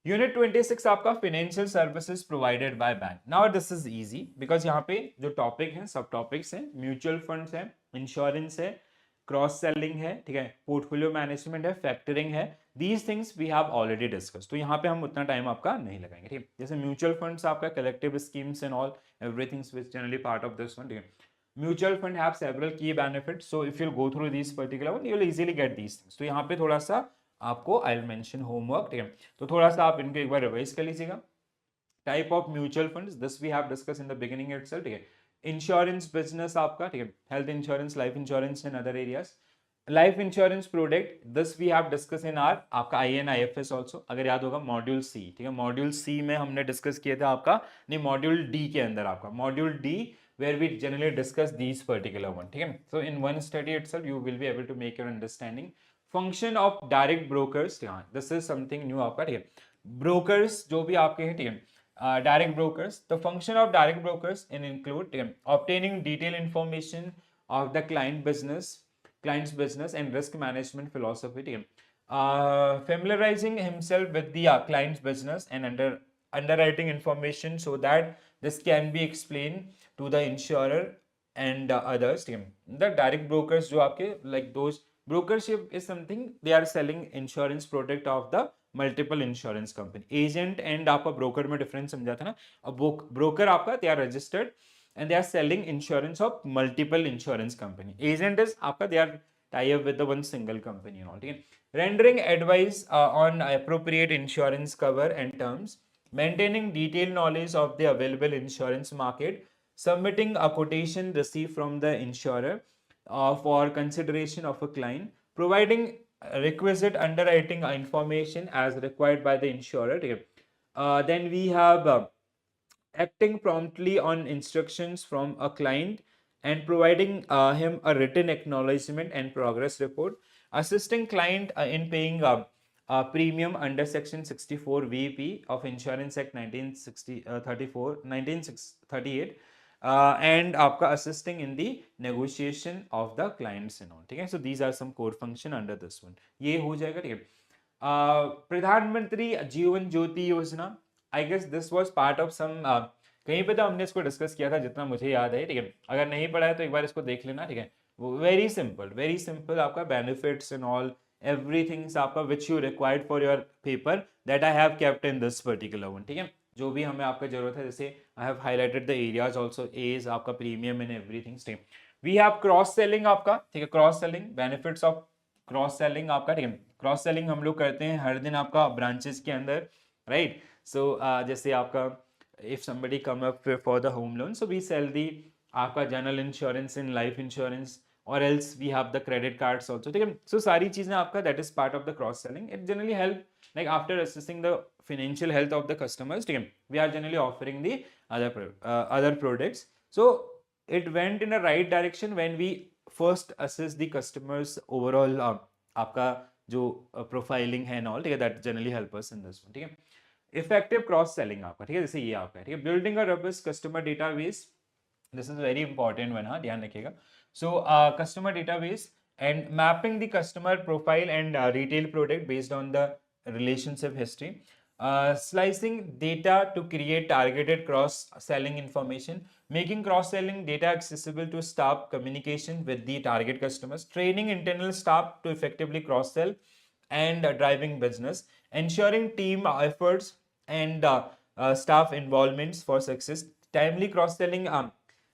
Unit 26 आपका financial services provided by bank. Now this is easy because यहाँ पे जो टॉपिक है सब टॉपिक्स हैं, म्यूचुअल फंड्स है, इंश्योरेंस है, क्रॉस सेलिंग है, ठीक है, पोर्टफोलियो मैनेजमेंट है, फैक्टरिंग है। These things we have already discuss, तो यहाँ पे हम उतना टाइम आपका नहीं लगाएंगे, ठीक है। जैसे म्यूचुअल फंड्स आपका collective schemes and all everything which generally part of this one, ठीक है। Mutual fund have several key benefits, so if you go through this particular one you will easily get these things. तो यहाँ पे थोड़ा सा आपको I will mention homework, ठीक है। तो थोड़ा सा आप इनको एक बार रिवाइज कर लीजिएगा। Type of mutual funds this we have discuss in the beginning itself, ठीक है। इंश्योरेंस बिजनेस आपका, ठीक है, health insurance, life insurance and other areas. Life insurance product this we have discuss in our आपका I N I F S also, अगर याद होगा module सी, ठीक है। मॉड्यूल सी में हमने डिस्कस किया था आपका, नहीं मॉड्यूल डी के अंदर आपका, module D where we generally discuss these particular one, ठीक है। So in one study itself you will be able to make your understanding function of direct brokers, this is something new आपका, ठीक है। brokers जो भी आपके हैं, ठीक है, direct brokers, the function of direct brokers in include, ठीक है, obtaining detailed information of the client's business and risk management philosophy, ठीक है, familiarizing himself with the client's business and underwriting information so that this can be explained to the insurer and others, ठीक है। the direct brokers जो आपके like those brokership is something they are selling insurance product of the multiple insurance company. Agent and आपका broker में difference समझा था ना। अब ब्रोकर आपका they are registered and they are selling insurance of multiple insurance company. Agent is आपका they are tie up with the one single company and all, ठीक है। Rendering advice on appropriate insurance cover and terms, maintaining detailed knowledge of the available insurance market, submitting a quotation received from the insurer for consideration of a client, providing requisite underwriting information as required by the insurer. Then we have acting promptly on instructions from a client and providing him a written acknowledgement and progress report, assisting client in paying premium under section 64 VP of Insurance Act 1938, and आपका assisting in the negotiation of the clients and all, ठीक है। So these are some core function under this one, ये हो जाएगा, ठीक है। प्रधानमंत्री Jeevan Jyoti Yojana, I guess this was part of some, कहीं पे तो हमने इसको डिस्कस किया था जितना मुझे याद है, ठीक है। अगर नहीं पढ़ा है तो एक बार इसको देख लेना, ठीक है। वेरी सिंपल आपका बेनिफिट्स एंड ऑल एवरीथिंग्स आपका which you required for your paper that I have kept in this particular one, ठीक है। जो भी हमें आपका जरूरत है, जैसे I have highlighted the areas also, as आपका प्रीमियम एंड एवरीथिंग, ठीक है। वी हैव क्रॉस सेलिंग आपका, ठीक है, cross selling benefits of cross selling आपका, ठीक है। क्रॉस सेलिंग हम लोग करते हैं हर दिन आपका ब्रांचेस के अंदर, राइट। सो जैसे आपका if somebody come up for the home loan, so we sell the आपका general insurance in life insurance, और else we have the credit cards also, ठीक है। so सारी चीजें आपका that is part of the cross selling, it generally help like after assessing the financial health of the customers, ठीक है, we are generally offering the other products, so it went in a right direction when we first assess the customers overall आपका जो profiling है and all, ठीक है, that generally help us in this one, ठीक है। Effective cross selling आपका, ठीक है, जैसे ये आपका है, ठीक है। Building a robust customer database, this is very important one, हाँ ध्यान रखिएगा। So customer database and mapping the customer profile and retail product based on the relationship history, slicing data to create targeted cross selling information, making cross selling data accessible to staff communication with the target customers, training internal staff to effectively cross sell and driving business, ensuring team efforts and staff involvements for success, timely cross-selling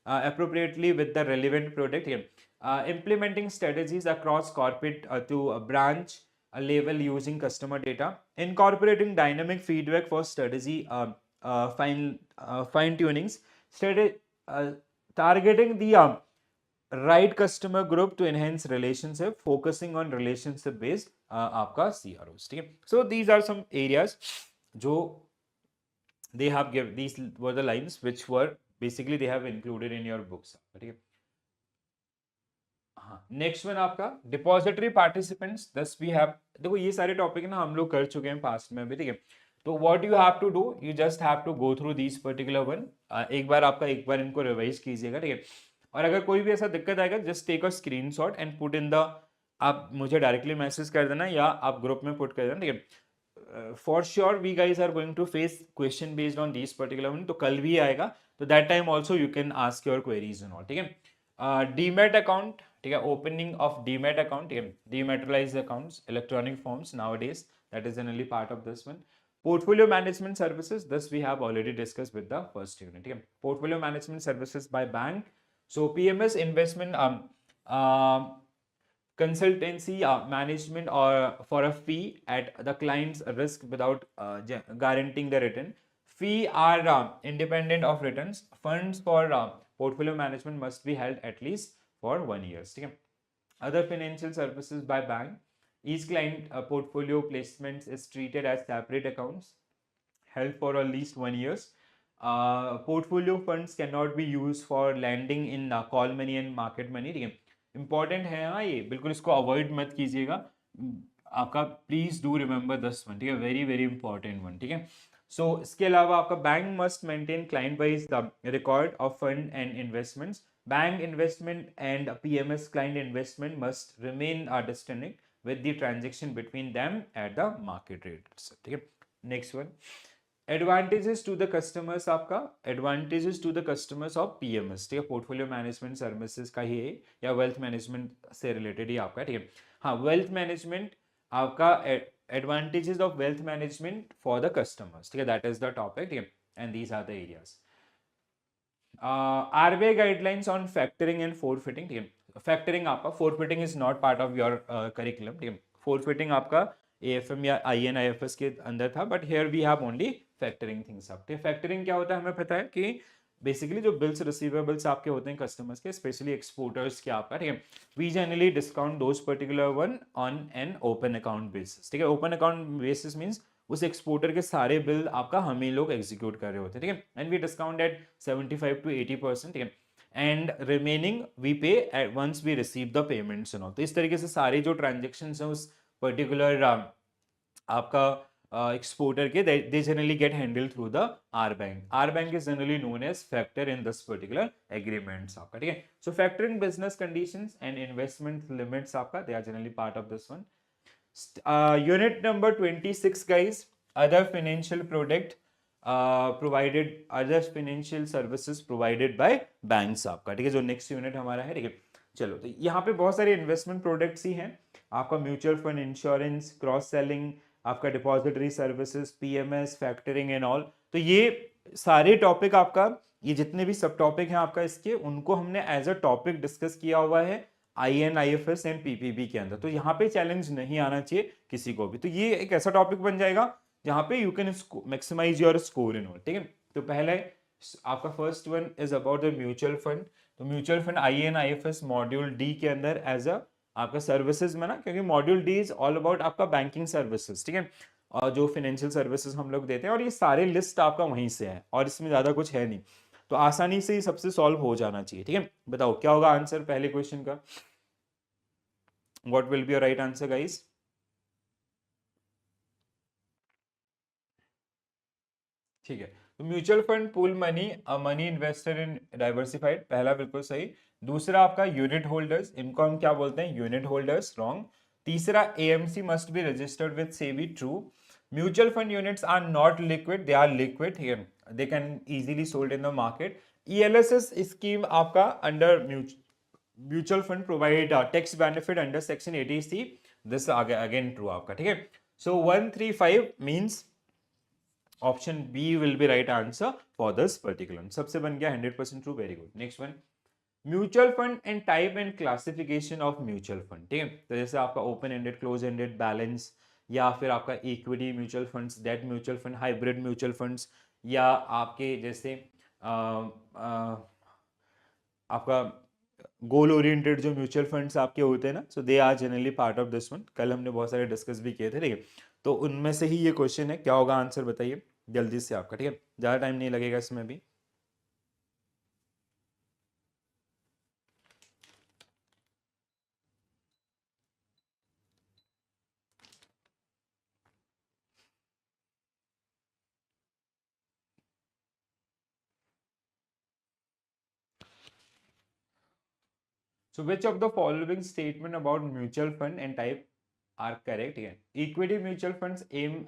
appropriately with the relevant product, yeah. Implementing strategies across corporate to a branch a level using customer data, incorporating dynamic feedback for strategy fine tunings, targeting the right customer group to enhance relationship, focusing on relationship based आपका CROs, ठीक है। So these are some areas जो they have given, these were the lines which were basically they have included in your books, ठीक है। हाँ, next one आपका depository participants, दस we have, देखो ये सारे टॉपिक ना हम लोग कर चुके हैं पास्ट में भी, ठीक है। तो what you have to do, you just have to go through this particular one, एक बार इनको रिवाइज कीजिएगा, ठीक है। और अगर कोई भी ऐसा दिक्कत आएगा just take a screenshot and put in the, आप मुझे डायरेक्टली मैसेज कर देना या आप ग्रुप में पुट कर देना, ठीक है। For sure we guys are going to face question based on this particular one, तो कल भी आएगा, तो that time also you can ask your queries and all, ठीक है। डीमेट अकाउंट, ठीक है, ओपनिंग ऑफ डीमेट अकाउंट, ठीक है, dematerialise accounts, electronic forms nowadays, that is generally part of this one. Portfolio management services, this we have already discussed with the first unit. Okay? Portfolio management services by bank. So PMS investment consultancy management or for a fee at the client's risk without guaranteeing the return. Fee are independent of returns. Funds for portfolio management must be held at least for 1 year. Okay? Other financial services by bank. Each client portfolio placements is treated as separate accounts held for at least 1 year. Portfolio funds cannot be used for lending in call money and market money. ठीक है, important है हाँ, ये बिल्कुल इसको avoid मत कीजिएगा आपका, please do remember this one, ठीक है, वेरी वेरी इंपॉर्टेंट वन, ठीक है. सो इसके अलावा आपका bank must maintain client wise the record of fund and investments. Bank investment and PMS client investment must remain distinct with the transaction between them at the market rates, ठीक है. Next one, advantages to the customers, आपका advantages to the customers of PMS, ठीक है, portfolio management services का ही है या wealth management से रिलेटेड ही आपका, ठीक है. हाँ, वेल्थ मैनेजमेंट आपका, advantages of wealth management for the customers, ठीक है, दैट इज द टॉपिक, ठीक है, and these are the areas. RBI guidelines on factoring and forfeiting, ठीक है. फैक्टरिंग आपका, forfeiting is not part of your curriculum, ठीक है. फोरफिटिंग आपका एएफएम या आईएनआईएफएस के अंदर था, but here we have only factoring things. आप फैक्टरिंग क्या होता है हमें पता है कि बेसिकली जो बिल्स रिसीवेबल्स आपके होते हैं कस्टमर्स के, स्पेशली एक्सपोर्टर्स के आपका, ठीक है, we generally discount those particular one on an open account basis, ठीक है. ओपन अकाउंट बेसिस मींस उस एक्सपोर्टर के सारे बिल आपका हम ही लोग एग्जीक्यूट कर रहे होते हैं, ठीक है, and we discount at 75 to 80%, ठीक है, and remaining we pay at once we receive the payments and all. तो इस तरीके से सारे जो ट्रांजेक्शन्स हैं उस पर्टिकुलर आपका exporter के, they generally get handled through the R bank. R bank is generally known as factor in this particular agreements आपका, ठीक है. So factoring business conditions and investment limits आपका, they are generally part of this one. Unit number 26 guys, other financial product provided, other financial services provided by banks आपका, ठीक है, जो next unit हमारा है, ठीक है. चलो, तो यहाँ पे बहुत सारे इन्वेस्टमेंट प्रोडक्ट्स ही हैं आपका, mutual fund, insurance, cross selling, आपका depository services, PMS, factoring and all. तो ये सारे टॉपिक आपका, ये जितने भी सब टॉपिक हैं आपका इसके, उनको हमने एज अ टॉपिक डिस्कस किया हुआ है आईएनआईएफएस एंड पीपीबी के अंदर. तो यहाँ पे चैलेंज नहीं आना चाहिए किसी को भी. तो ये एक ऐसा टॉपिक बन जाएगा जहाँ पे you can maximise your score in all, ठीक है. तो पहले आपका first one is about the mutual fund. तो mutual fund INIFS module D के अंदर एज अ आपका सर्विसेज में ना, क्योंकि module D is all about आपका बैंकिंग सर्विसेज, ठीक है, और जो फाइनेंशियल सर्विसेज हम लोग देते हैं, और ये सारे लिस्ट आपका वहीं से है और इसमें ज्यादा कुछ है नहीं, तो आसानी से ही सबसे सॉल्व हो जाना चाहिए, ठीक है. बताओ क्या होगा आंसर पहले क्वेश्चन का, what will be your right answer guys. ठीक है, तो mutual fund pool money, money investor in diversified, पहला बिल्कुल सही. दूसरा आपका यूनिट होल्डर्स, इनको हम क्या बोलते हैं, यूनिट होल्डर्स, रॉन्ग. तीसरा AMC must be registered with SEBI, true. Mutual fund units are not liquid, they are liquid, they can easily sold in the market. ELSS scheme आपका under mutual fund provide tax benefit under section 80C, this again true आपका, ठीक है. So 135 means option B will be right answer for this particular. सबसे बन गया 100% true, very good. Next one, mutual fund and type and classification of mutual fund, ठीक है. तो जैसे आपका open ended, close ended, balance, या फिर आपका equity mutual funds, debt mutual fund, hybrid mutual funds, या आपके जैसे आपका गोल ओरिएंटेड जो म्यूचुअल फंड्स आपके होते हैं ना, so they are generally part of this one. कल हमने बहुत सारे डिस्कस भी किए थे, ठीक है. तो उनमें से ही ये क्वेश्चन है, क्या होगा आंसर बताइए जल्दी से आपका, ठीक है, ज़्यादा टाइम नहीं लगेगा इसमें भी. So which of the following statement about mutual fund and type are correct, ठीक है. Equity mutual funds aim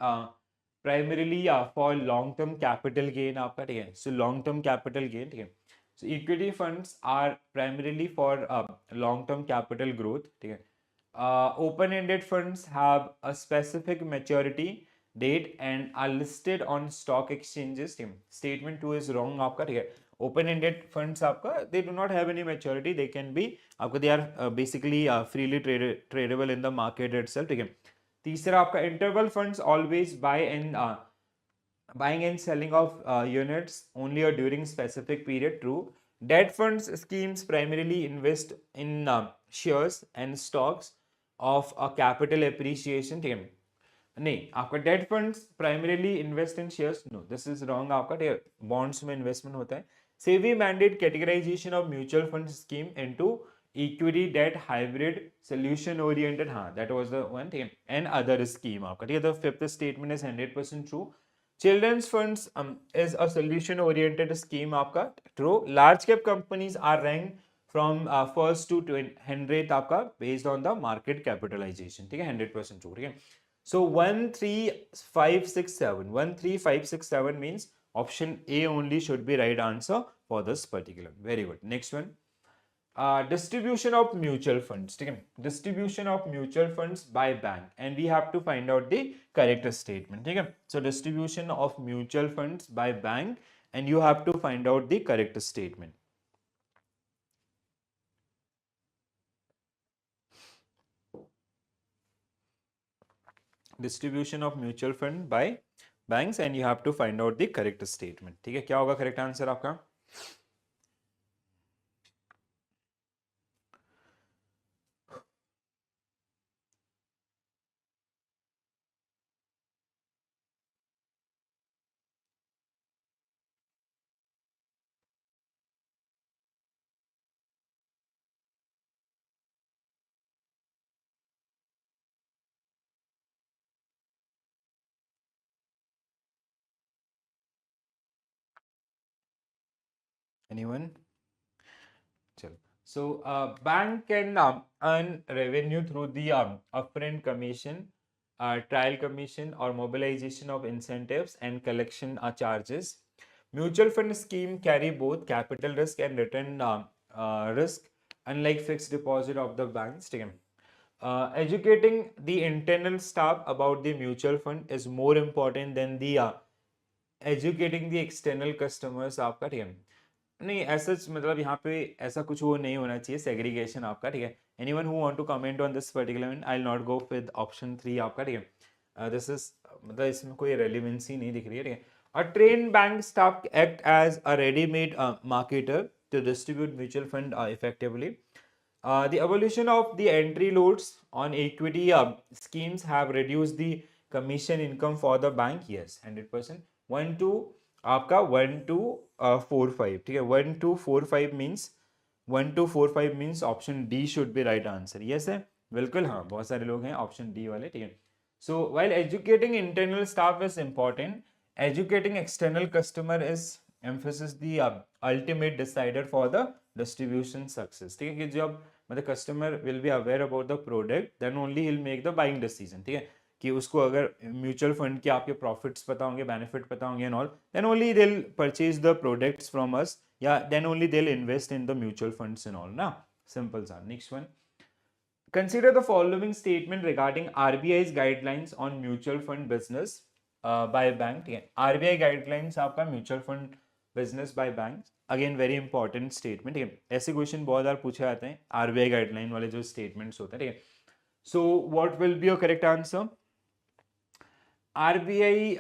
primarily for long term capital gain आपका, ठीक है. सो लॉन्ग टर्म कैपिटल गेन, ठीक है. So equity funds are primarily for long-term capital growth. ठीक है. Open-ended funds have a specific maturity date and are listed on stock exchanges. ठीक है. Statement 2 is wrong आपका, ठीक है. Open-ended funds आपका they do not have any maturity. They can be आपका they are basically freely tradable in the market itself. ठीक है. तीसरा आपका interval funds always buying and selling of units only or during specific period. True. Debt funds schemes primarily invest in shares and stocks of a capital appreciation. ठीक है. नहीं, आपका debt funds primarily invest in shares. No, this is wrong आपका. Bonds में investment होता है. SEBI mandate categorisation of mutual fund scheme into equity debt hybrid solution oriented. हाँ, that was the one. ठीक है. एंड अदर स्कीम आपका, ठीक है. The fifth statement is 100% true. Children's funds is a solution oriented scheme आपका. True. Large cap companies are ranked from first to 100th आपका based on the market capitalization. ठीक है. 100% true. ठीक है. So 13567 13567 means option A only should be right answer for this particular. Very good. Next one. Distribution of mutual funds. ठीक है. Distribution of mutual funds by bank and we have to find out the correct statement. ठीक है. So distribution of mutual funds by bank and you have to find out the correct statement. Distribution of mutual fund by banks and you have to find out the correct statement. ठीक है. क्या होगा correct answer आपका? Anyone? चल. So bank can earn revenue through the upfront commission, trial commission or mobilization of incentives and collection charges. Mutual fund scheme carry both capital risk and return risk, unlike fixed deposit of the banks. ठीक है. Educating the internal staff about the mutual fund is more important than the educating the external customers आपका. ठीक है. नहीं, ऐसा मतलब यहाँ पे ऐसा कुछ वो नहीं होना चाहिए सेग्रीगेशन आपका. ठीक है. Anyone who want to comment on this particular one, I will not go with option 3 आपका. ठीक है. दिस इज मतलब इसमें कोई रेलिवेंसी नहीं दिख रही है. ठीक है. A train bank staff act as a readymade marketer to distribute mutual fund effectively. The evolution of the entry loads on equity schemes have reduced the commission income for the bank. Yes, 100%. 1 to आपका 1 to 4 5. ठीक है. 1 to 4 5 means 1 to 4 5 means option D should be right answer. Yes है बिल्कुल. हाँ, बहुत सारे लोग हैं ऑप्शन डी वाले. ठीक है. So while educating internal staff is important, educating external customer is emphasis the ultimate decider for the distribution success. ठीक है. कि जब मतलब customer will be aware about the product then only he will make the buying decision. ठीक है. कि उसको अगर म्यूचुअल फंड के आपके प्रॉफिट्स पता होंगे, बेनिफिट पता होंगे and all, then only they will purchase the products from us, या then only they will invest in the mutual funds and all ना. सिंपल सा. Next one. Consider the following statement regarding RBI's guidelines on mutual fund business by bank. ठीक है. RBI guidelines आपका mutual fund business by bank. Again very important statement. ठीक है. ऐसे question बहुत बार पूछे जाते हैं आरबीआई गाइडलाइन वाले जो स्टेटमेंट्स होते हैं. ठीक है. So what will be your correct answer? RBI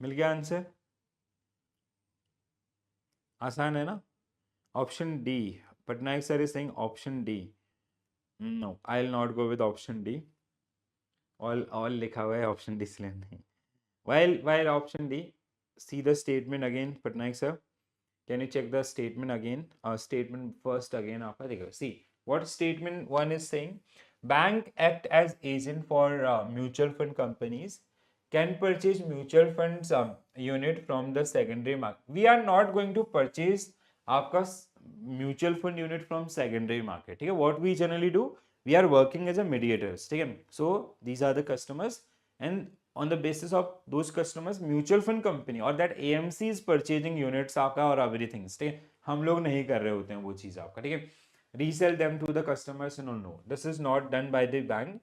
मिल गया आंसर. आसान है ना. Option D. Patnaik sir is saying option D. No, I will not go with option D. All लिखा हुआ है ऑप्शन डी इसलिए नहीं. While option D, see the statement again, Patnaik sir. Can you check the statement again? Statement first again आपका देखो. See, what statement 1 is saying? Bank act as agent for mutual fund companies, can purchase mutual funds unit from the secondary market. We are not going to purchase आपका mutual fund unit from secondary market, ठीक है. What we generally do, we are working as a mediators, ठीक है. So these are the customers and on the basis of those customers mutual fund company or that AMC is purchasing units आपका और everything, ठीक है. हम लोग नहीं कर रहे होते हैं वो चीज आपका, ठीक है. Resale them to the customers, no no, this is not done by the bank.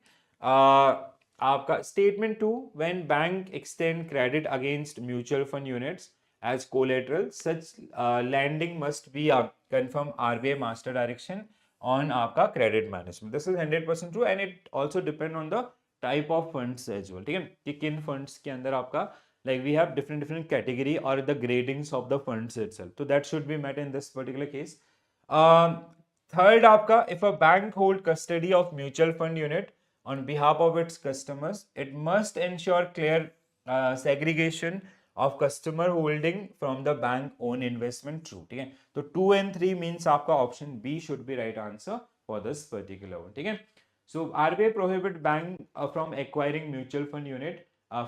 आपका statement 2, when bank extend credit against mutual fund units as collateral, such lending must be confirm RBI master direction on आपका credit management. This is 100% true and it also depend on the type of funds as well, ठीक है, कि किन funds के अंदर आपका like we have different different category और the gradings of the funds itself, तो that should be met in this particular case. Third आपका, if a bank hold custody of mutual fund unit on behalf of its customers, it must ensure clear segregation of customer holding from the bank own investment true, ठीक है. तो 2 and 3 means आपका option B should be right answer for this particular one, ठीक है. So RBI prohibit bank from acquiring mutual fund unit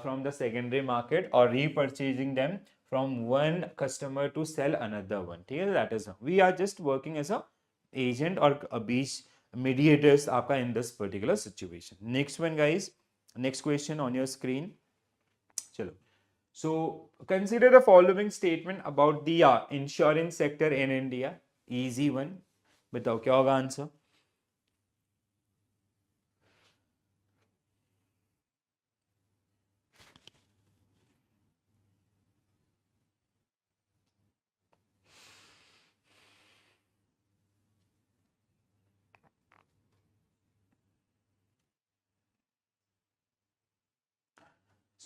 from the secondary market or repurchasing them from one customer to sell another one, ठीक है. That is, we are just working as a agent or a beach mediators आपका in this particular situation. Next one guys, next question on your screen. चलो, so consider the following statement about the insurance sector in India. Easy one, बताओ क्या होगा answer.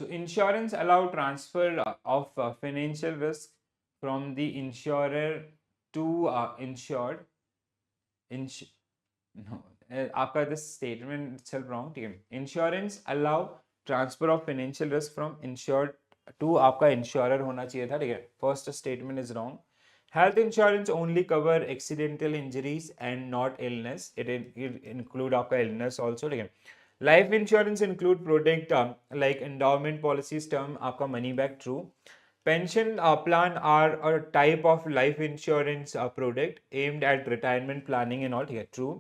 So insurance allow transfer of financial risk from the insurer to insured. No, आपका this statement itself wrong, ठीक है. Insurance allow transfer of financial risk from insured to आपका insurer होना चाहिए था, ठीक है. First statement is wrong. Health insurance only cover accidental injuries and not illness. It include आपका illness also, ठीक है. Life insurance include protect like endowment policies term आपका money back, true. Pension plan are a type of life insurance product aimed at retirement planning and all, ठीक है, true.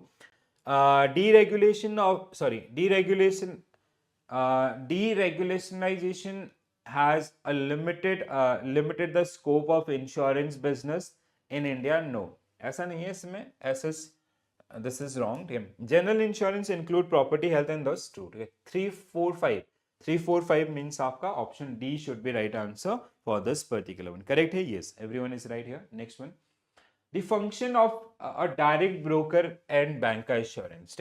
Deregulationization has a limited the scope of insurance business in India. No, ऐसा नहीं है इसमें, ऐसा this is wrong. General insurance include property, health and thus true. 345 means आपका option D should be right answer for this particular one. Correct है? Yes, everyone is right here. Next one. The function of a direct broker and bank assurance.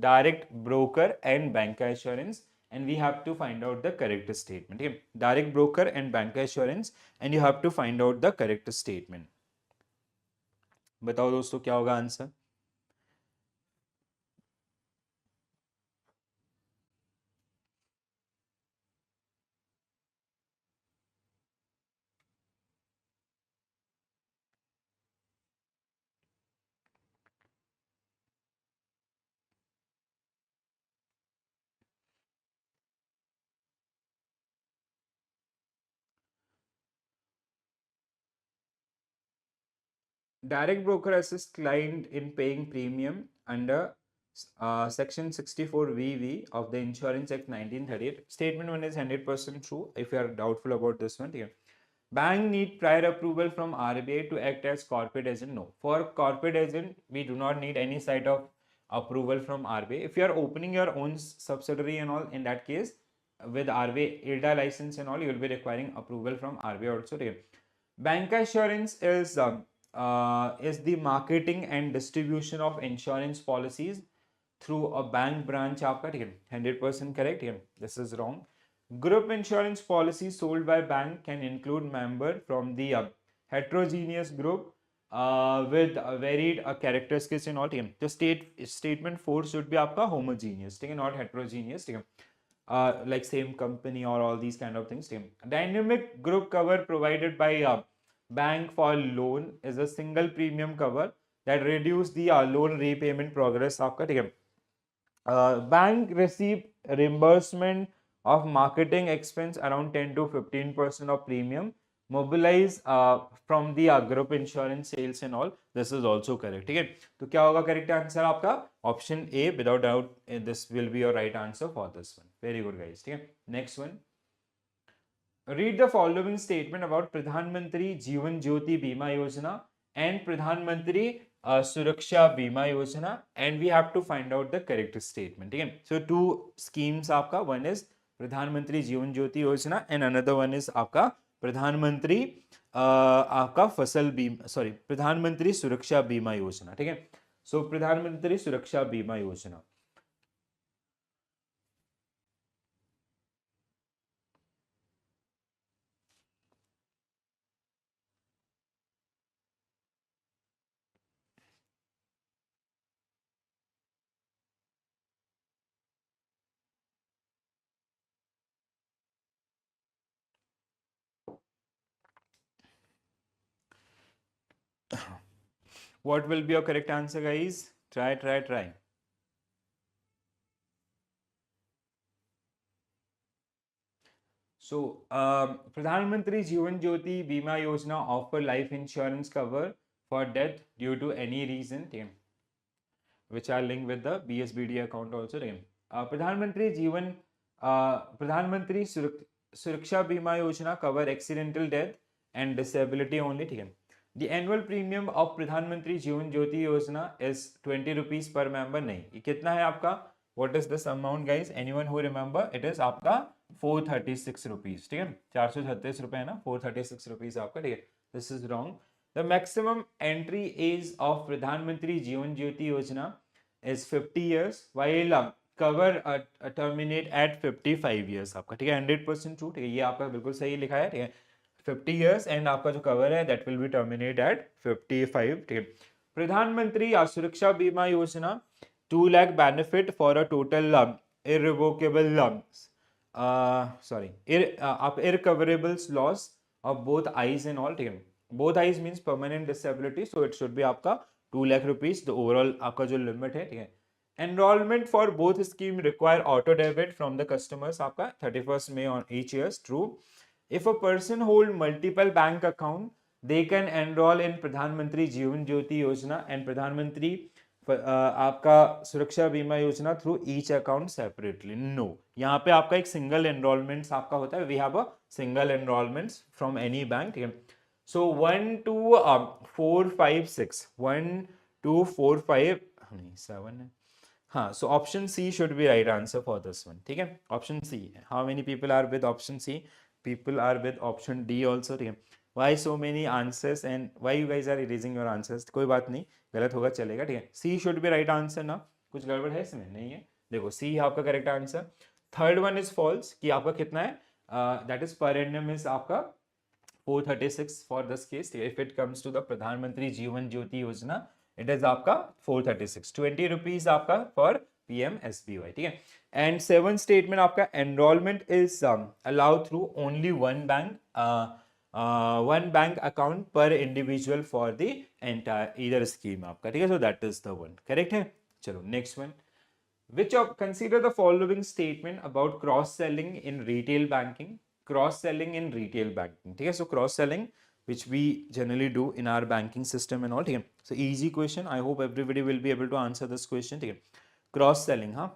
Direct broker and bank assurance, and we have to find out the correct statement. Direct broker and bank assurance, and you have to find out the correct statement. बताओ दोस्तों क्या होगा answer. Direct broker assists client in paying premium under section 64 VV of the Insurance Act 1938. Statement 1 is 100% true. If you are doubtful about this one, yeah. Bank need prior approval from RBI to act as corporate agent. No, for corporate agent we do not need any sort of approval from RBI. If you are opening your own subsidiary and all, in that case with RBI IRDA license and all, you will be requiring approval from RBI also. Yeah. Bank assurance is the marketing and distribution of insurance policies through a bank branch आपका, ठीक है. 100% correct. This is wrong. Group insurance policies sold by bank can include member from the heterogeneous group with varied characteristics and all, ठीक है. तो statement 4 should be आपका homogeneous, ठीक है, not heterogeneous, ठीक है. Like same company or all these kind of things. Dynamic group cover provided by bank for loan is a single premium cover that reduce the loan repayment progress आपका, ठीक है। Bank receive reimbursement of marketing expense around 10 to 15% of premium mobilize from the group insurance sales and all. This is also correct, ठीक है। तो क्या होगा correct answer आपका option A, without doubt this will be your right answer for this one. Very good guys, ठीक है। Next one, read the following statement about प्रधानमंत्री जीवन ज्योति बीमा योजना and प्रधानमंत्री सुरक्षा बीमा योजना, and we have to find out the correct statement, ठीक है। so two schemes आपका, one is प्रधानमंत्री जीवन ज्योति योजना and another one is आपका प्रधानमंत्री आपका फसल बीमा, सॉरी प्रधानमंत्री सुरक्षा बीमा योजना, ठीक है। so प्रधानमंत्री सुरक्षा बीमा योजना। What will be your correct answer, guys? Try. So, Pradhan Mantri Jeevan Jyoti Bima Yojana offer life insurance cover for death due to any reason, which are linked with the BSBD account also. Pradhan Mantri Suraksha Bima Yojana cover accidental death and disability only. The annual premium of Pradhan Mantri Jeevan Jyoti Yojana is 20 rupees per member. नहीं, ये कितना है आपका? What is this amount, guys? Anyone who remember? It is आपका 436 rupees, ठीक है। 436 रुपए है ना, 436 rupees आपका, ठीक है। This is wrong. The maximum entry age of Pradhan Mantri Jeevan Jyoti Yojana is 50 years, while cover terminate at 55 years आपका, ठीक है। 100% true, ठीक है। ये आपका बिल्कुल सही लिखा है, ठीक है। 50 years एंड आपका जो कवर है that will be terminate at 55, ठीक है। Pradhan Mantri Suraksha Bima Yojana 2 lakh benefit for a total irrevocable irrecoverables loss of both eyes and all, ठीक है। Both eyes means permanent disability, so it should be आपका 2 लाख रुपीज द ओवरऑल आपका जो लिमिट है, ठीक है। Enrolment for both scheme require auto debit from the customers आपका 31st May on each year, true. If a person hold multiple bank account, they can enroll in Pradhan Mantri Jeevan Jyoti Yojana and Pradhan Mantri आपका Suraksha Bima Yojana through each account separately. No, यहाँ पे आपका एक single enrolment आपका होता है। We have a single enrolment from any bank, ठीक है। सो 1 2 4 5 6 1 2 4 5 नहीं 7 है, हाँ। So option C should be right answer for this one, ठीक है। Option C. How many people are with option C? People are with option D also, ठीक है। Why so many answers and why you guys are erasing your answers? कोई बात नहीं, गलत होगा चलेगा, ठीक है। C should be right answer ना, कुछ गड़बड़ है इसमें? नहीं है, देखो C है आपका correct answer. Third one is false, कि आपका कितना है, that is per annum is आपका 436 for this case. If it comes to the Pradhan Mantri Jeevan Jyoti योजना, इट इज आपका 436, 20 रुपीज आपका फॉर PMSBY, ठीक है। एंड सेवन स्टेटमेंट आपका enrolment is allowed through only one bank account per individual for the entire either scheme आपका, ठीक है। So that is the one, correct है। चलो next one, which of consider the following statement about cross selling in retail banking, cross selling in retail banking, ठीक है। so cross selling which we generally do in our banking system and all, ठीक है। so easy question, I hope everybody will be able to answer this question, ठीक है। cross selling, हाँ।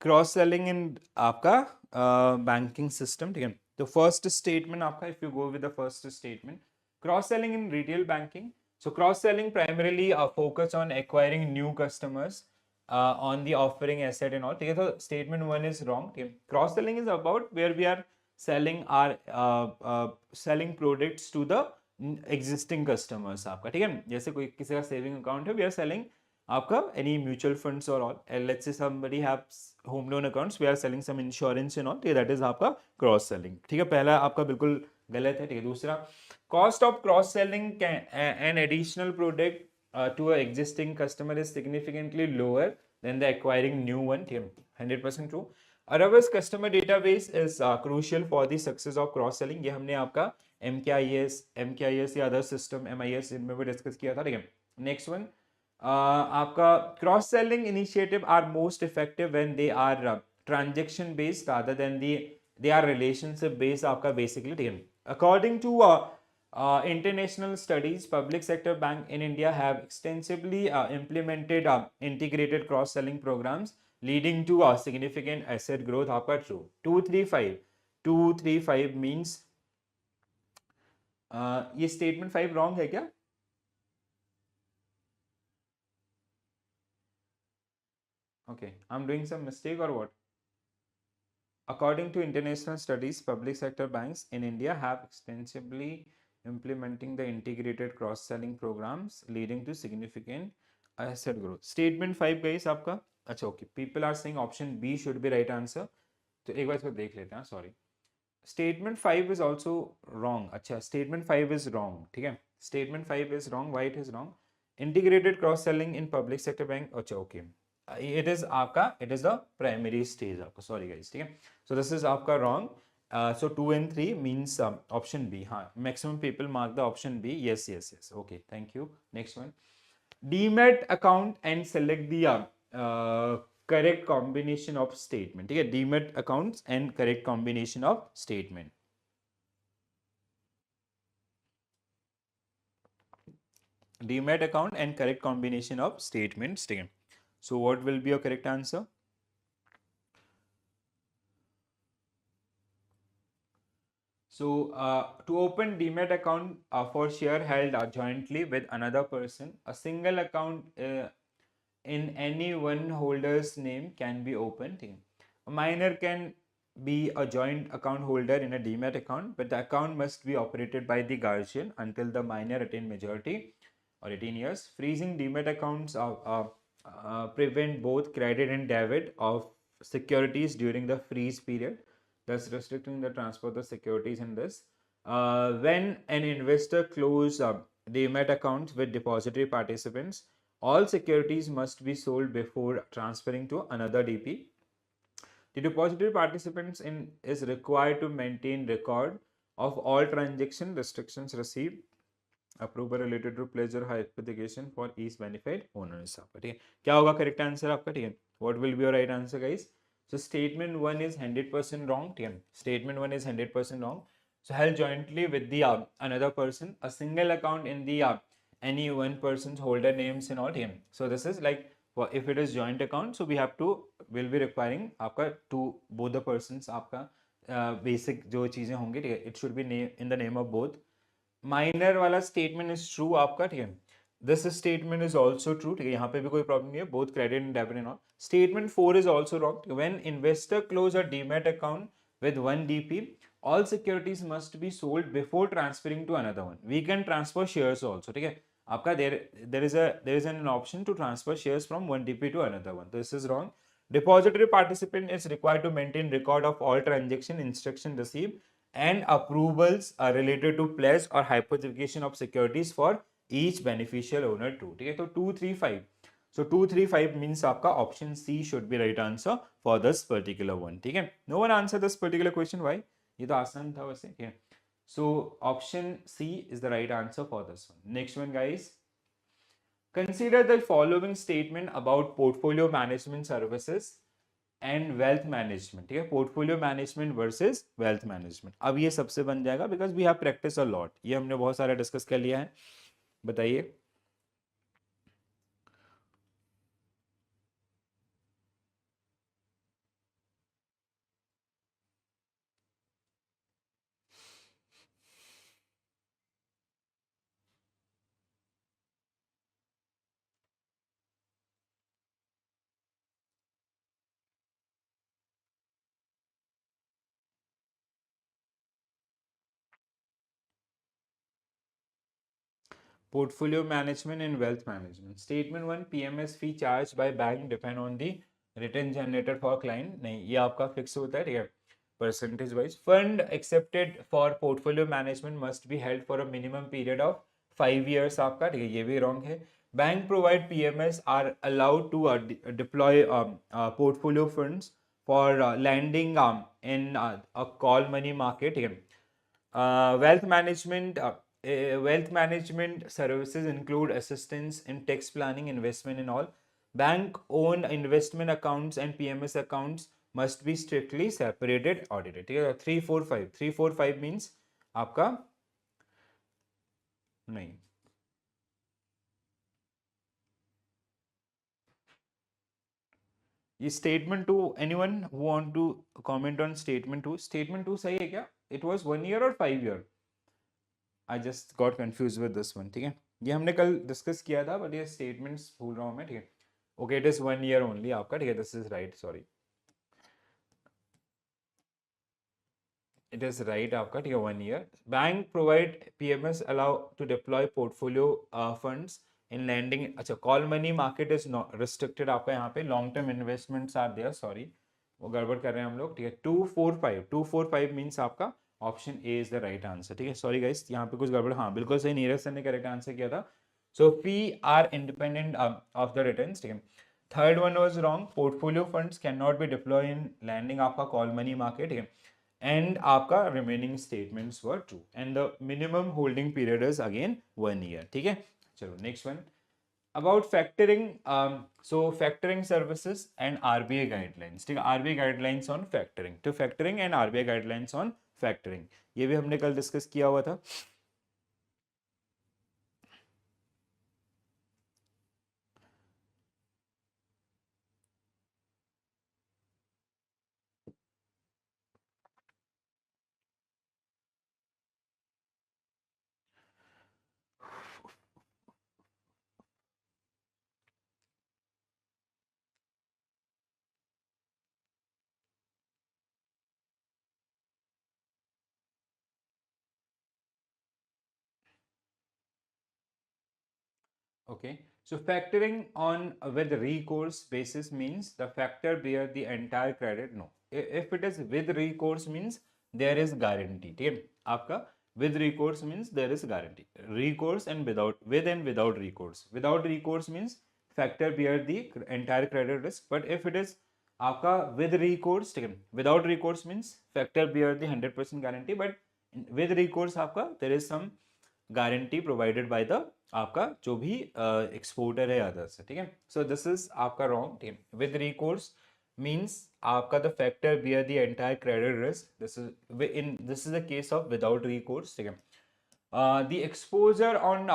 Cross selling इन आपका banking system, ठीक है। तो first statement आपका, if you go with the first statement, cross selling in retail banking, so cross selling primarily focus on acquiring new customers on the offering asset and all. ठीक है, तो statement one is wrong. ठीक है, cross selling is about where we are selling our selling products to the existing customers आपका. ठीक है, जैसे कोई किसी का सेविंग अकाउंट है, we are selling आपका any mutual funds or all, and let's say somebody has home loan accounts, we are selling some insurance and all. ठीक है, that is आपका क्रॉस सेलिंग. ठीक है, पहला आपका बिल्कुल गलत है. ठीक है, दूसरा, cost of cross selling an additional product to a existing customer is significantly lower than the acquiring new one. ठीक है, 100% true. Aravas customer database is crucial for the success of cross selling. ये हमने आपका MKIS या other system MIS इनमें भी discuss किया था. ठीक है, नेक्स्ट वन, आपका cross selling initiative are most effective when they are transaction based rather than they are relationship based आपका बेसिकली. ठीक है, according to international studies, public sector bank in India have extensively implemented integrated cross-selling programs, leading to significant asset growth. आपका true. 235 means ये statement 5 wrong है क्या? Okay, I'm doing some mistake or what? According to international studies, public sector banks in India have extensively implementing the integrated cross-selling programs, leading to significant asset growth. Statement 5 guys आपका अच्छा. Okay, people are saying option B should be right answer. तो एक बार इसको देख लेते हैं. Sorry, statement 5 is also wrong. अच्छा, statement 5 is wrong. ठीक है, statement 5 is wrong. Why it is wrong? Integrated cross-selling in public sector bank. अच्छा, okay. It is आपका, it is the primary stage आपका. Sorry guys. ठीक है, so this is आपका wrong. So 2 and 3 means option B. हाँ, maximum people mark the option B. Yes. Okay, thank you. Next one, Demat account and select the correct combination of statement. ठीक है, Demat accounts and correct combination of statement. Demat account and correct combination of statements. ठीक है, so what will be your correct answer? So to open Demat account for share held jointly with another person, a single account in any one holder's name can be opened. A minor can be a joint account holder in a Demat account, but the account must be operated by the guardian until the minor attain majority or 18 years. Freezing Demat accounts prevent both credit and debit of securities during the freeze period, thus restricting the transfer of the securities in this. When an investor closes Demat accounts with depository participants, all securities must be sold before transferring to another DP. The depository participants is required to maintain record of all transaction restrictions received, approval related to pledge or hypothecation for each benefit owners. ठीक है, क्या होगा correct answer आपका? ठीक है, what will be your right answer guys? So statement 1 is 100% wrong. ठीक है, statement 1 is 100% wrong. So held jointly with the another person, a single account in the any one person's holder names and all. ठीक है, so this is like if it is joint account, so will be requiring आपका to both the persons आपका basic जो चीजें होंगी. ठीक है, it should be in the name of both. Minor वाला स्टेटमेंट इज ट्रू आपका. ठीक है, this statement is also true. ठीक है, यहाँ पे भी कोई प्रॉब्लम नहीं है, both credit and debit and all. Statement 4 is also wrong. When investor close a demat account with one DP, all securities must be sold before transferring to another one. We can transfer shares also. ठीक है, आपका there is an option to transfer shares from one DP to another one. This is wrong. Depository participant is required to maintain record of all transaction instruction received and approvals are related to pledge or hypothecation of securities for each beneficial owner too. ठीक है, तो 235. So 235 means आपका option C should be right answer for this particular one. ठीक है, no one answer this particular question. Why? ये तो आसान था वैसे. ठीक है, so option C is the right answer for this one. Next one guys, consider the following statement about portfolio management services and wealth management. ठीक है, portfolio management versus wealth management. अब ये सबसे बन जाएगा because we have practice a lot. ये हमने बहुत सारा डिस्कस कर लिया है. बताइए. portfolio management and wealth management. Statement 1, PMS fee charged by bank depend on the return generated for client. नहीं, ये आपका फिक्स होता है, ठीक है, percentage wise. Fund accepted for portfolio management must be held for a minimum period of 5 years आपका, ठीक है, ये भी wrong है. Bank provide PMS are allowed to deploy portfolio funds for lending in a call money market, ठीक है. Wealth management wealth management services include assistance in tax planning, investment and all. Bank owned investment accounts and PMS accounts must be strictly separated, audited. ठीक है, 345 means आपका नहीं. ये statement 2, anyone who want to comment on statement 2? Statement 2 सही है क्या? It was 1 year or 5 year? I just got confused with this one. ठीक है, ये हमने कल डिस्कस किया था, बट ये स्टेटमेंट्स भूल रहा हूँ मैं. ठीक है, okay, it is 1 year only आपका. ठीक है, this is right, sorry, it is right आपका. ठीक है, 1 year. Bank provide PMS allow to deploy portfolio funds in lending. अच्छा, call money market is restricted आपका. यहाँ पे long term investments are there, sorry, वो गड़बड़ कर रहे हैं हम लोग. ठीक है, 245 मीन्स आपका option A is the right answer. ठीक है, सॉरी गाइस, यहाँ पे कुछ गड़बड़. हाँ, बिल्कुल सही, नीरज सर ने करेक्ट आंसर किया था. So fee are independent of the returns. ठीक है, third one was wrong. Portfolio funds can not be deploy in lending आपका कॉल मनी मार्केट. ठीक है, एंड आपका remaining statements were true and the minimum holding period is again 1 year. ठीक है, चलो next one about factoring. So factoring services and RBI guidelines. ठीक है, RBI guidelines on factoring, तो factoring and RBI guidelines on factoring, ये भी हमने कल डिस्कस किया हुआ था. Okay, so factoring on with recourse basis means the factor bear the entire credit. No, if it is with recourse means there is guarantee. ठीक है, आपका with recourse means there is guarantee. Recourse and without, with and without recourse. Without recourse means factor bear the entire credit risk. But if it is आपका with recourse, ठीक है, without recourse means factor bear the 100% guarantee. But with recourse आपका there is some guarantee provided by the आपका जो भी exporter है others. ठीक है, सो दिस इज आपका रॉन्ग. ठीक है, विद रिकोर्स मींस आपका the factor bear the entire credit risk. This is the case of without recourse. ठीक है, the exposure on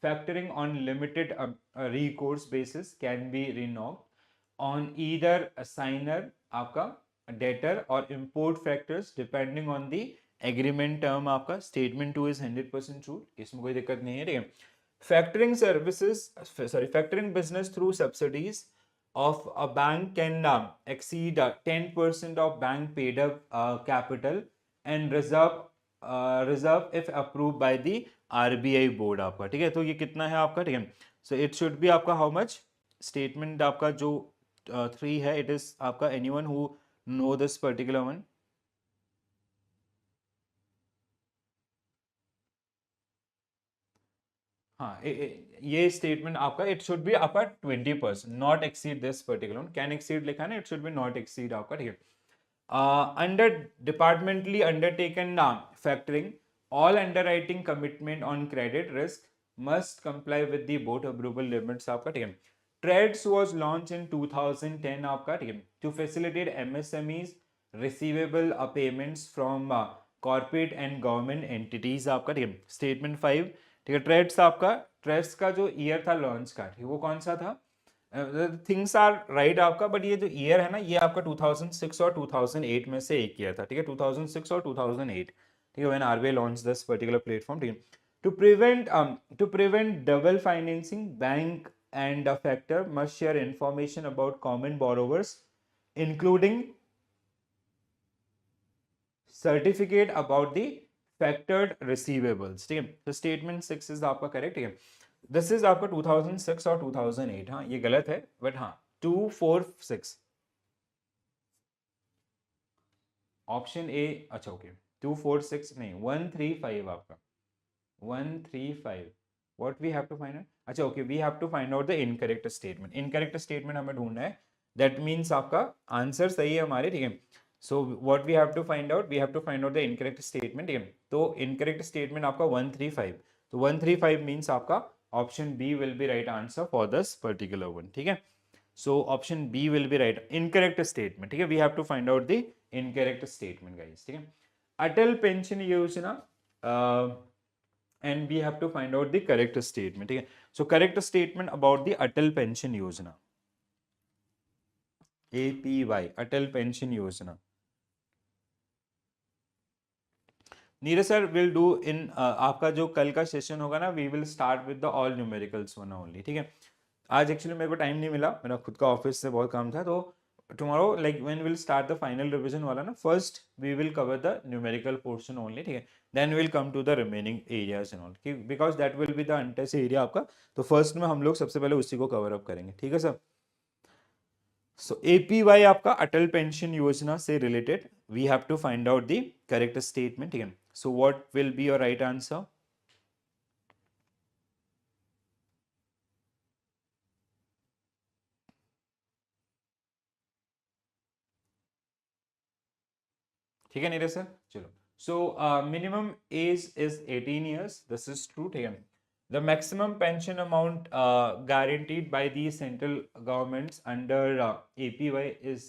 factoring on limited recourse basis can be reneged on either assigner आपका debtor or import factors depending on the agreement term. आपका statement 2 is 100% true, इसमें कोई दिक्कत नहीं है. ठीक है, factoring services, sorry, factoring business through subsidies of a bank can exceed 10% of bank paid up capital and reserve if approved by the RBI board आपका. ठीक है, तो ये कितना है आपका. ठीक है, सो इट शुड बी आपका हाउ मच. स्टेटमेंट आपका जो 3 है, इट इज आपका anyone who know this particular one. हाँ, ये स्टेटमेंट आपका इट शुड बी आपका 20%, not exceed this particular. Can exceed लिखा ना, it should B not exceed आपका. ठीक है, under departmentally undertaken factoring all underwriting commitment on credit risk must comply with the board approval limits आपका. ठीक है, trades was launch in 2010 आपका. ठीक है, to facilitate MSMEs receivable payments from corporate and government entities आपका. ठीक है, statement 5. ठीक है, ट्रेड्स आपका, ट्रेड्स का जो ईयर था लॉन्च का, ठीक है, वो कौन सा था. थिंग्स आर राइट आपका, बट ये जो ईयर है ना, ये आपका 2006 और 2008 में से एक ईयर था. ठीक है, 2006 और 2008. ठीक है, when RBI launch this particular platform. ठीक है, to prevent double financing bank and a factor must share information about common borrowers including certificate about the factored receivables. ठीक है, तो स्टेटमेंट 6 इज आपका करेक्ट. ठीक है, दिस इज आपका 2006 और 2008, हाँ ये गलत है बट हाँ 246 ऑप्शन ए। अच्छा ओके 246 नहीं 135 आपका 135 what we have to find out. अच्छा okay we have to find out the incorrect statement. Incorrect statement हमें ढूंढना है, दैट मीन्स आपका आंसर सही है हमारे, ठीक है। So what we have to find out, we have to find out the incorrect statement, ठीक है। तो इनकरेक्ट स्टेटमेंट आपका 135, तो 135 मीन्स आपका option B will be right answer for this particular one, ठीक है। So option B will be right incorrect statement, ठीक है। We have to find out the incorrect statement guys, ठीक है। Atal Pension Yojana and we have to find out the correct statement, ठीक है। So correct statement about the Atal Pension Yojana, APY, Atal Pension Yojana. Neeraj sir will do in आपका जो कल का session होगा ना, we will start with the all numericals one only, ठीक है। आज एक्चुअली मेरे को टाइम नहीं मिला, मेरा खुद का ऑफिस से बहुत काम था, तो tomorrow like when we'll start the final revision वाला ना, first we will cover the numerical portion only, ठीक है। then we'll come to the remaining areas and all, because that will be the untouched area आपका, तो first में हम लोग सबसे पहले उसी को cover up करेंगे, ठीक है सर। so APY आपका अटल पेंशन योजना से related we have to find out the correct statement, ठीक है। so what will be your right answer? ठीक है नीरज सर, चलो। So minimum age is 18 years, this is true, ठीक है। The maximum pension amount guaranteed by the central governments under APY is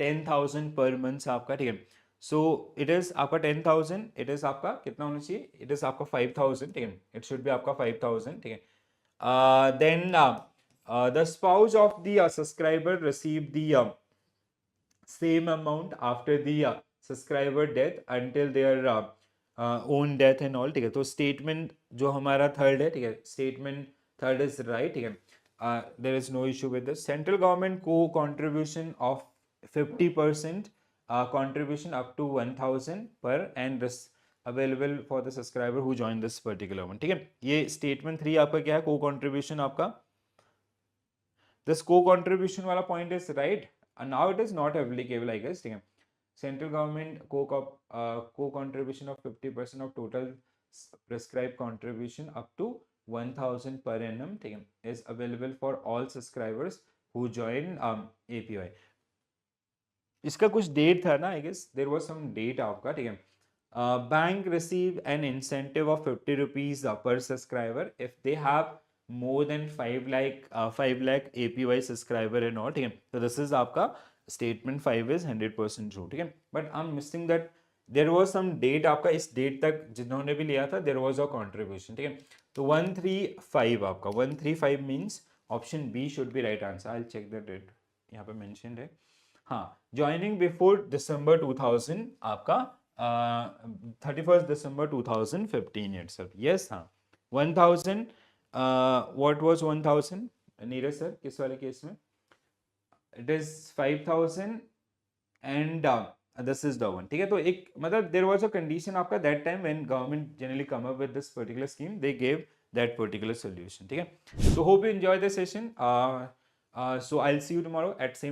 10,000 per month आपका, ठीक है। सो इट इज आपका 10,000, it is आपका कितना होना चाहिए, इट इज आपका 5,000, ठीक है। इट शुड बी आपका 5,000, ठीक है। Then the spouse of the subscriber receive the same amount after the subscriber death until their own death and all, ठीक है। तो स्टेटमेंट जो हमारा थर्ड है, ठीक है, स्टेटमेंट थर्ड इज राइट, ठीक है। There is no issue with this. Central government को contribution of 50% contribution up to 1,000 per and this available for the subscriber who join this particular one, ठीक है। ये स्टेटमेंट 3 आपका क्या है, को कंट्रीब्यूशन आपका, दिस को कंट्रीब्यूशन वाला point is right, and now it is not applicable I guess, ठीक है। सेंट्रल गवर्नमेंट को contribution of 50% of total prescribe contribution up to 1,000 per annum, ठीक है, is available for all subscribers who join APY। इसका कुछ date था ना, I guess there was some date आपका, ठीक है। Bank receive an incentive of 50 rupees per subscriber if they have more than 5 lakh APY subscriber and all, ठीक है। तो दिस इज आपका स्टेटमेंट 5 इज 100% ट्रू, ठीक है। But I am missing that there was some date आपका, इस date तक जिन्होंने भी लिया था देयर वाज अ कंट्रीब्यूशन, ठीक है। तो 135 आपका 135 means option B should be right answer. I will check the date, यहाँ पे मेंशन्ड है, हाँ, ज्वाइनिंग बिफोर दिसंबर 2000 आपका 31st December 2015 itself, yes, हाँ 1,000, what was 1,000 नीरज सर किस वाले केस में, it is 5,000 and this is the one, ठीक है। तो एक मतलब there was a condition आपका that time when government generally come up with this particular scheme, they gave that particular solution, ठीक है। So hope you enjoy the session, so I'll see you tomorrow at same